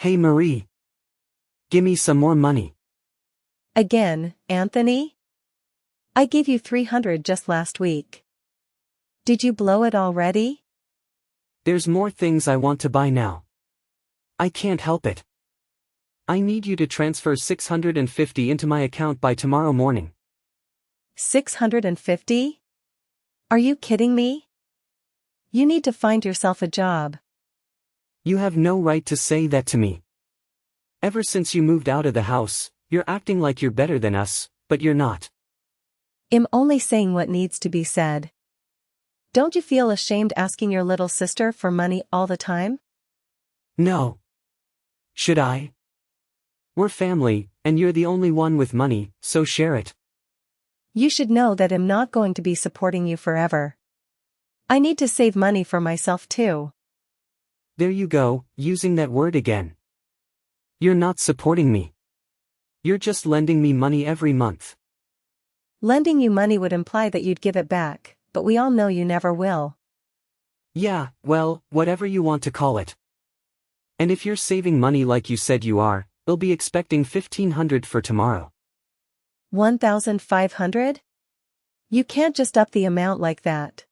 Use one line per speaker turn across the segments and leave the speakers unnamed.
Hey Marie. Gimme some more money.
Again, Anthony? I gave you 300 just last week. Did you blow it already?
There's more things I want to buy now. I can't help it. I need you to transfer 650 into my account by tomorrow morning.
650? Are you kidding me? You need to find yourself a job.
You have no right to say that to me. Ever since you moved out of the house, you're acting like you're better than us, but you're not.
I'm only saying what needs to be said. Don't you feel ashamed asking your little sister for money all the time?
No. Should I? We're family, and you're the only one with money, so share it.
You should know that I'm not going to be supporting you forever. I need to save money for myself too.
There you go, using that word again. You're not supporting me. You're just lending me money every month.
Lending you money would imply that you'd give it back, but we all know you never will.
Yeah, well, whatever you want to call it. And if you're saving money like you said you are, we'll be expecting 1,500 for tomorrow.
1,500? You can't just up the amount like that.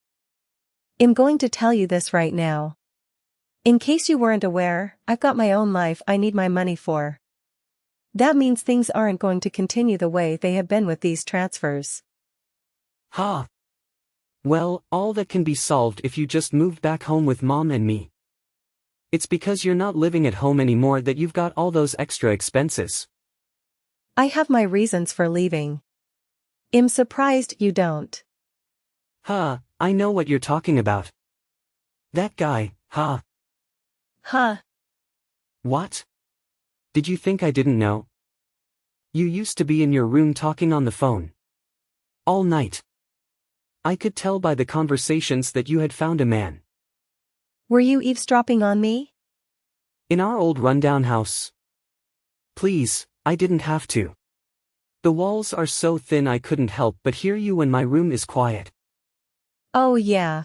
I'm going to tell you this right now. In case you weren't aware, I've got my own life I need my money for. That means things aren't going to continue the way they have been with these transfers.
Ha! Well, all that can be solved if you just move back home with Mom and me. It's because you're not living at home anymore that you've got all those extra expenses.
I have my reasons for leaving. I'm surprised you don't.
I know what you're talking about. That guy, Huh? What? Did you think I didn't know? You used to be in your room talking on the phone. All night. I could tell by the conversations that you had found a man.
Were you eavesdropping on me?
In our old rundown house. Please, I didn't have to. The walls are so thin I couldn't help but hear you when my room is quiet.
Oh yeah.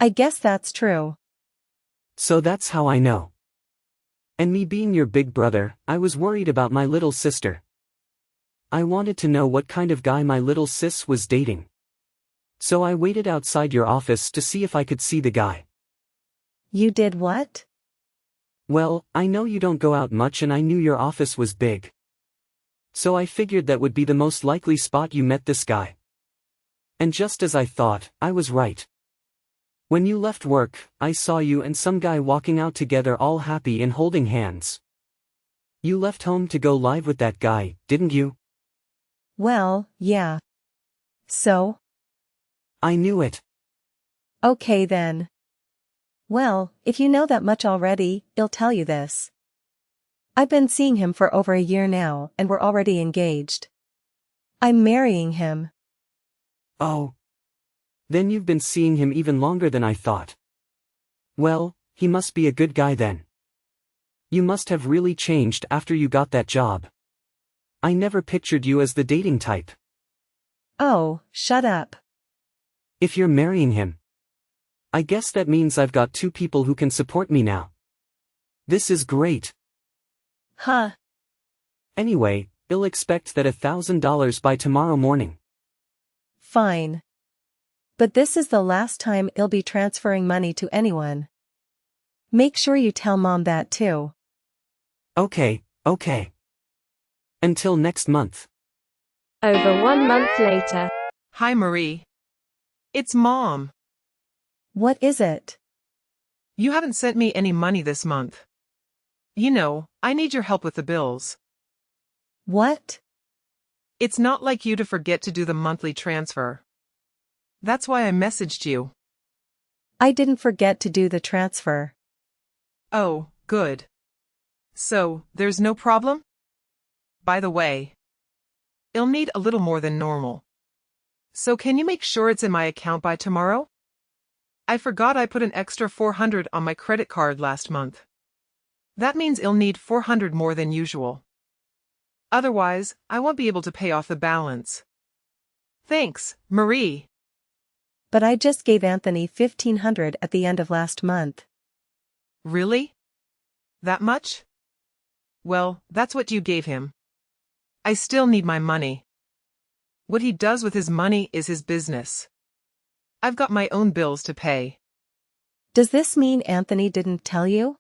I guess that's true.
So that's how I know. And me being your big brother, I was worried about my little sister. I wanted to know what kind of guy my little sis was dating. So I waited outside your office to see if I could see the guy.
You did what?
Well, I know you don't go out much and I knew your office was big. So I figured that would be the most likely spot you met this guy. And just as I thought, I was right. When you left work, I saw you and some guy walking out together all happy and holding hands. You left home to go live with that guy, didn't you?
Well, yeah. So?
I knew it.
Okay then. Well, if you know that much already, I'll tell you this. I've been seeing him for over a year now and we're already engaged. I'm marrying him.
Oh. Then you've been seeing him even longer than I thought. Well, he must be a good guy then. You must have really changed after you got that job. I never pictured you as the dating type.
Oh, shut up.
If you're marrying him, I guess that means I've got two people who can support me now. This is great. Anyway, I'll expect that $1,000 by tomorrow morning.
Fine. But this is the last time I'll be transferring money to anyone. Make sure you tell Mom that too.
Okay. Until next month.
Over 1 month later.
Hi Marie. It's Mom.
What is it?
You haven't sent me any money this month. You know, I need your help with the bills.
What?
It's not like you to forget to do the monthly transfer. That's why I messaged you.
I didn't forget to do the transfer.
Oh, good. So, there's no problem? By the way, I'll need a little more than normal. So can you make sure it's in my account by tomorrow? I forgot I put an extra 400 on my credit card last month. That means I'll need 400 more than usual. Otherwise, I won't be able to pay off the balance. Thanks, Marie.
But I just gave Anthony 1,500 at the end of last month.
Really? That much? Well, that's what you gave him. I still need my money. What he does with his money is his business. I've got my own bills to pay.
Does this mean Anthony didn't tell you?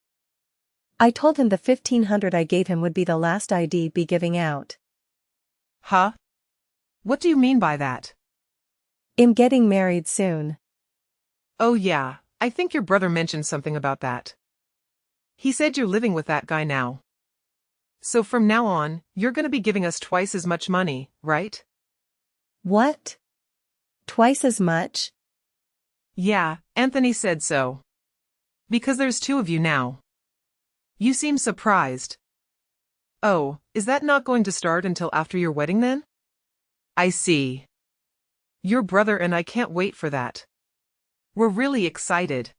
I told him the 1,500 I gave him would be the last I'd be giving out.
Huh? What do you mean by that?
I'm getting married soon.
Oh yeah, I think your brother mentioned something about that. He said you're living with that guy now. So from now on, you're gonna be giving us twice as much money, right?
What? Twice as much?
Yeah, Anthony said so. Because there's two of you now. You seem surprised. Oh, is that not going to start until after your wedding then? I see. Your brother and I can't wait for that. We're really excited.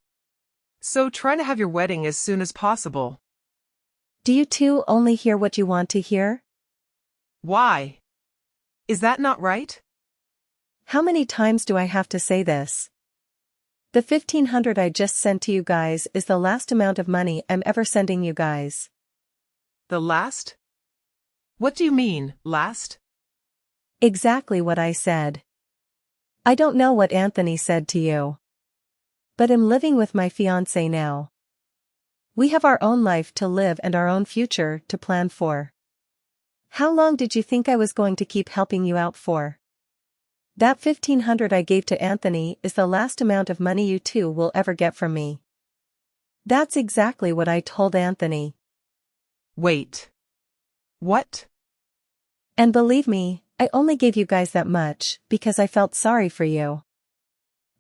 So try to have your wedding as soon as possible.
Do you two only hear what you want to hear?
Why? Is that not right?
How many times do I have to say this? The 1,500 I just sent to you guys is the last amount of money I'm ever sending you guys.
The last? What do you mean, last?
Exactly what I said. I don't know what Anthony said to you. But I'm living with my fiancé now. We have our own life to live and our own future to plan for. How long did you think I was going to keep helping you out for? That 1,500 I gave to Anthony is the last amount of money you two will ever get from me. That's exactly what I told Anthony.
Wait. What?
And believe me, I only gave you guys that much because I felt sorry for you.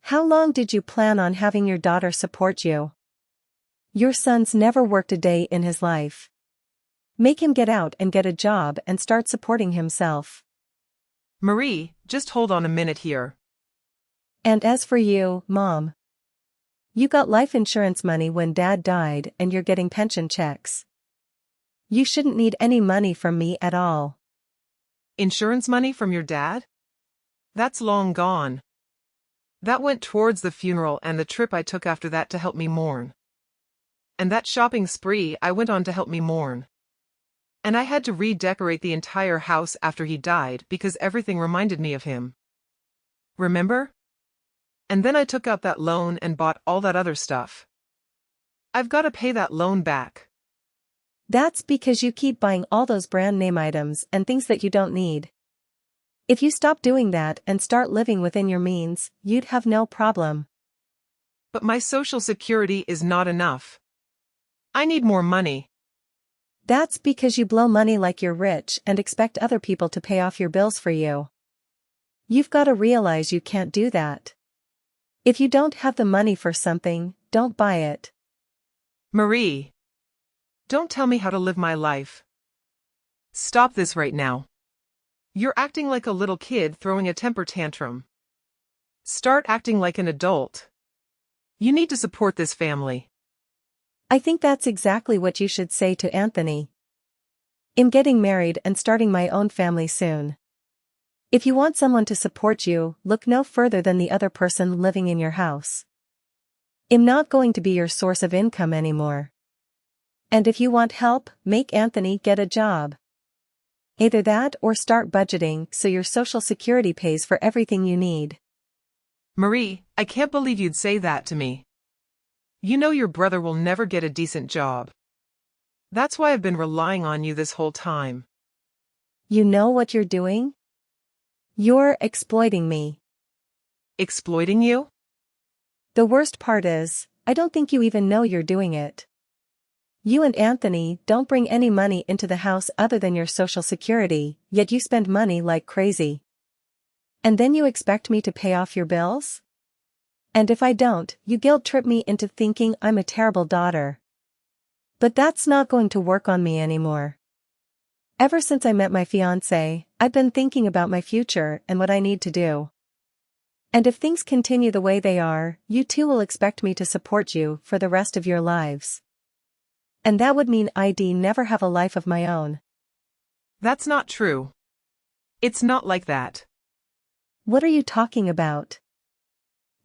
How long did you plan on having your daughter support you? Your son's never worked a day in his life. Make him get out and get a job and start supporting himself.
Marie, just hold on a minute here.
And as for you, Mom, you got life insurance money when Dad died and you're getting pension checks. You shouldn't need any money from me at all.
Insurance money from your dad? That's long gone. That went towards the funeral and the trip I took after that to help me mourn. And that shopping spree I went on to help me mourn. And I had to redecorate the entire house after he died because everything reminded me of him. Remember? And then I took out that loan and bought all that other stuff. I've got to pay that loan back.
That's because you keep buying all those brand name items and things that you don't need. If you stop doing that and start living within your means, you'd have no problem.
But my Social Security is not enough. I need more money.
That's because you blow money like you're rich and expect other people to pay off your bills for you. You've got to realize you can't do that. If you don't have the money for something, don't buy it.
Marie, don't tell me how to live my life. Stop this right now. You're acting like a little kid throwing a temper tantrum. Start acting like an adult. You need to support this family.
I think that's exactly what you should say to Anthony. I'm getting married and starting my own family soon. If you want someone to support you, look no further than the other person living in your house. I'm not going to be your source of income anymore. And if you want help, make Anthony get a job. Either that or start budgeting so your Social Security pays for everything you need.
Marie, I can't believe you'd say that to me. You know your brother will never get a decent job. That's why I've been relying on you this whole time.
You know what you're doing? You're exploiting me.
Exploiting you?
The worst part is, I don't think you even know you're doing it. You and Anthony don't bring any money into the house other than your Social Security, yet you spend money like crazy. And then you expect me to pay off your bills? And if I don't, you guilt-trip me into thinking I'm a terrible daughter. But that's not going to work on me anymore. Ever since I met my fiancé, I've been thinking about my future and what I need to do. And if things continue the way they are, you two will expect me to support you for the rest of your lives. And that would mean I'd never have a life of my own.
That's not true. It's not like that.
What are you talking about?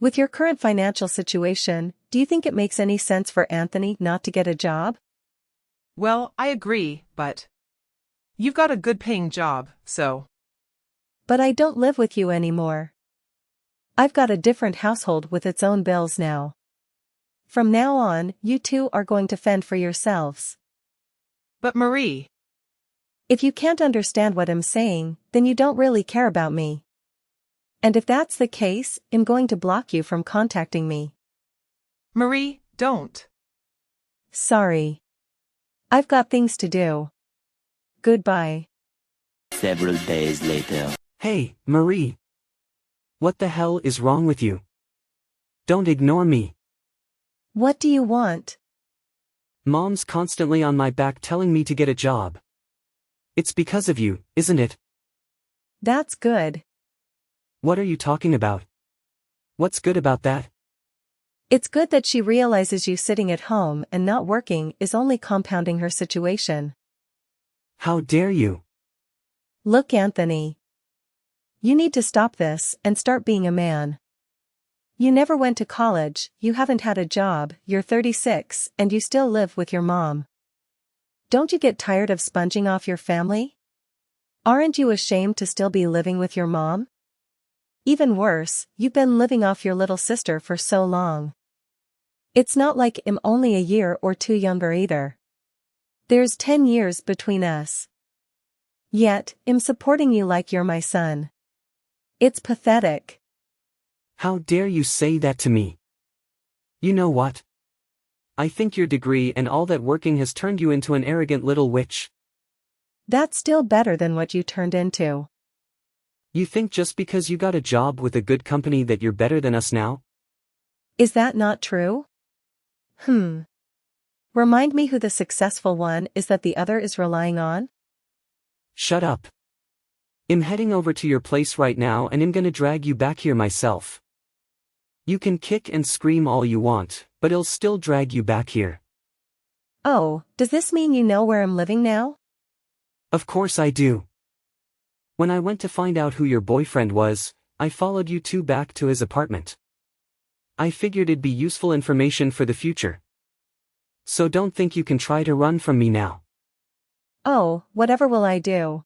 With your current financial situation, do you think it makes any sense for Anthony not to get a job?
Well, I agree, but you've got a good paying job, so.
But I don't live with you anymore. I've got a different household with its own bills now. From now on, you two are going to fend for yourselves.
But Marie.
If you can't understand what I'm saying, then you don't really care about me. And if that's the case, I'm going to block you from contacting me.
Marie, don't.
Sorry. I've got things to do. Goodbye.
Several days later.
Hey, Marie. What the hell is wrong with you? Don't ignore me.
What do you want?
Mom's constantly on my back telling me to get a job. It's because of you, isn't it?
That's good.
What are you talking about? What's good about that?
It's good that she realizes you sitting at home and not working is only compounding her situation.
How dare you?
Look, Anthony. You need to stop this and start being a man. You never went to college, you haven't had a job, you're 36, and you still live with your mom. Don't you get tired of sponging off your family? Aren't you ashamed to still be living with your mom? Even worse, you've been living off your little sister for so long. It's not like I'm only a year or two younger either. There's 10 years between us. Yet, I'm supporting you like you're my son. It's pathetic.
How dare you say that to me? You know what? I think your degree and all that working has turned you into an arrogant little witch.
That's still better than what you turned into.
You think just because you got a job with a good company that you're better than us now?
Is that not true? Remind me who the successful one is that the other is relying on?
Shut up. I'm heading over to your place right now and I'm gonna drag you back here myself. You can kick and scream all you want, but I'll still drag you back here.
Oh, does this mean you know where I'm living now?
Of course I do. When I went to find out who your boyfriend was, I followed you two back to his apartment. I figured it'd be useful information for the future. So don't think you can try to run from me now.
Oh, whatever will I do?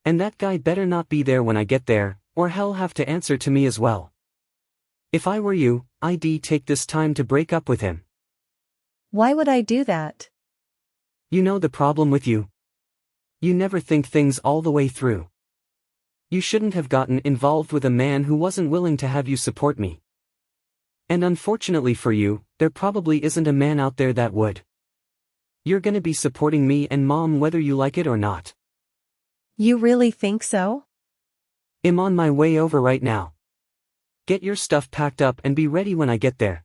And that guy better not be there when I get there, or he'll have to answer to me as well. If I were you, I'd take this time to break up with him.
Why would I do that?
You know the problem with you? You never think things all the way through. You shouldn't have gotten involved with a man who wasn't willing to have you support me. And unfortunately for you, there probably isn't a man out there that would. You're gonna be supporting me and Mom whether you like it or not.
You really think so?
I'm on my way over right now. Get your stuff packed up and be ready when I get there.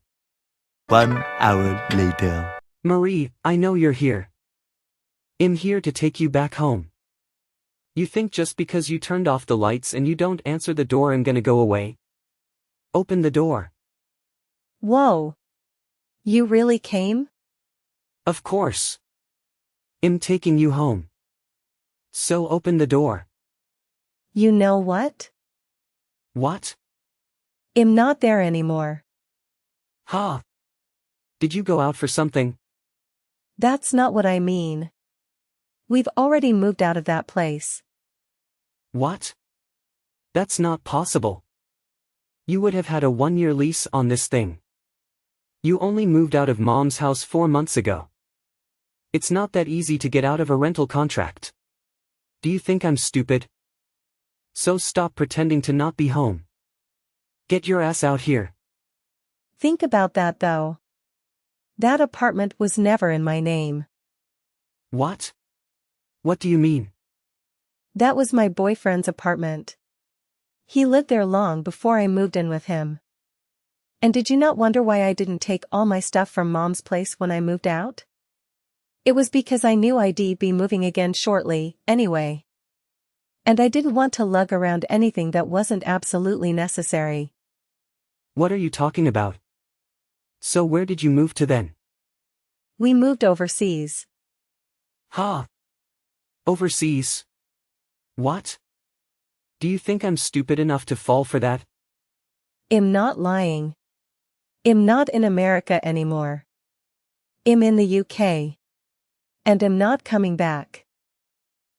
1 hour later.
Marie, I know you're here. I'm here to take you back home. You think just because you turned off the lights and you don't answer the door I'm gonna go away? Open the door.
Whoa. You really came?
Of course. I'm taking you home. So open the door.
You know what?
What?
I'm not there anymore.
Ha! Did you go out for something?
That's not what I mean. We've already moved out of that place.
What? That's not possible. You would have had a 1-year lease on this thing. You only moved out of Mom's house 4 months ago. It's not that easy to get out of a rental contract. Do you think I'm stupid? So stop pretending to not be home. Get your ass out here.
Think about that though. That apartment was never in my name.
What? What do you mean?
That was my boyfriend's apartment. He lived there long before I moved in with him. And did you not wonder why I didn't take all my stuff from Mom's place when I moved out? It was because I knew I'd be moving again shortly, anyway. And I didn't want to lug around anything that wasn't absolutely necessary.
What are you talking about? So where did you move to then?
We moved overseas.
Ha! Overseas? What? Do you think I'm stupid enough to fall for that?
I'm not lying. I'm not in America anymore. I'm in the UK. And am not coming back.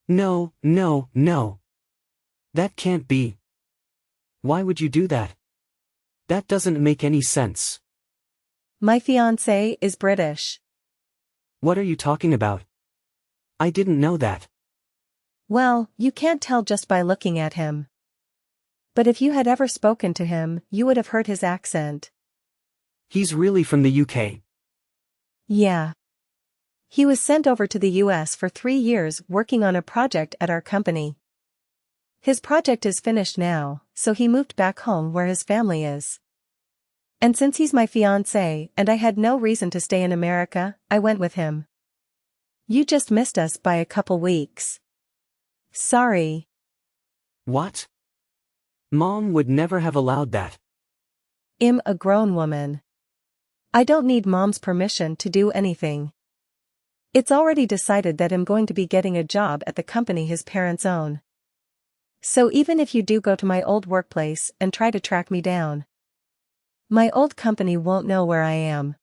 No, no, no. That can't be. Why would you do that? That doesn't make any sense.
My fiancé is British.
What are you talking about? I didn't know that.
Well, you can't tell just by looking at him. But if you had ever spoken to him, you would have heard his accent.
He's really from the UK.
Yeah. He was sent over to the US for 3 years working on a project at our company. His project is finished now, so he moved back home where his family is. And since he's my fiancé and I had no reason to stay in America, I went with him. You just missed us by a couple weeks. Sorry.
What? Mom would never have allowed that.
I'm a grown woman. I don't need Mom's permission to do anything. It's already decided that I'm going to be getting a job at the company his parents own. So even if you do go to my old workplace and try to track me down, my old company won't know where I am.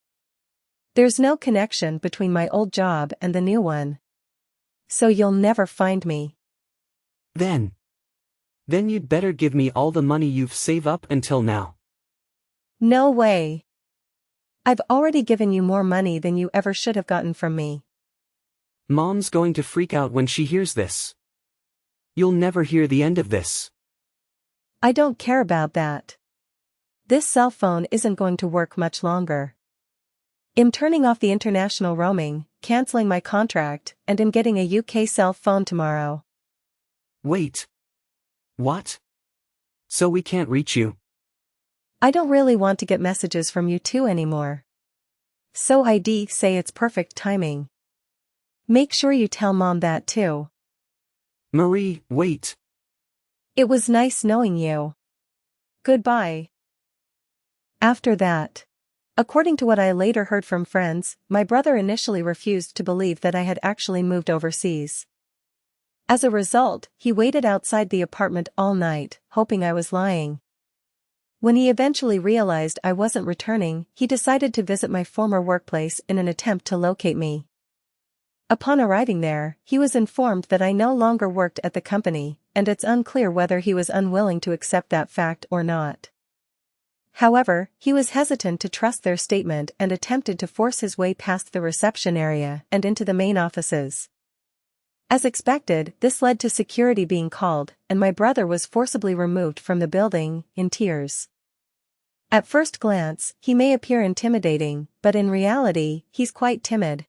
There's no connection between my old job and the new one. So you'll never find me.
Then you'd better give me all the money you've saved up until now.
No way. I've already given you more money than you ever should have gotten from me.
Mom's going to freak out when she hears this. You'll never hear the end of this.
I don't care about that. This cell phone isn't going to work much longer. I'm turning off the international roaming, canceling my contract, and I'm getting a UK cell phone tomorrow.
Wait. What? So we can't reach you?
I don't really want to get messages from you two anymore. So I'd say it's perfect timing. Make sure you tell Mom that too.
Marie, wait.
It was nice knowing you. Goodbye. After that, according to what I later heard from friends, my brother initially refused to believe that I had actually moved overseas. As a result, he waited outside the apartment all night, hoping I was lying. When he eventually realized I wasn't returning, he decided to visit my former workplace in an attempt to locate me. Upon arriving there, he was informed that I no longer worked at the company, and it's unclear whether he was unwilling to accept that fact or not. However, he was hesitant to trust their statement and attempted to force his way past the reception area and into the main offices. As expected, this led to security being called, and my brother was forcibly removed from the building, in tears. At first glance, he may appear intimidating, but in reality, he's quite timid.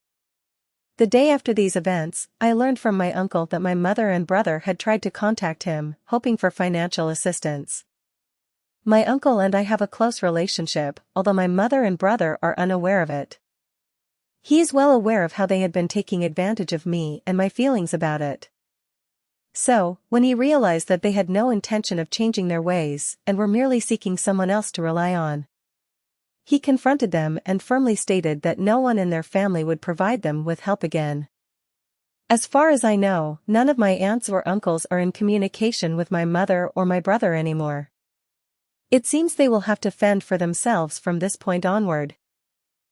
The day after these events, I learned from my uncle that my mother and brother had tried to contact him, hoping for financial assistance. My uncle and I have a close relationship, although my mother and brother are unaware of it. He is well aware of how they had been taking advantage of me and my feelings about it. So, when he realized that they had no intention of changing their ways and were merely seeking someone else to rely on, he confronted them and firmly stated that no one in their family would provide them with help again. As far as I know, none of my aunts or uncles are in communication with my mother or my brother anymore. It seems they will have to fend for themselves from this point onward.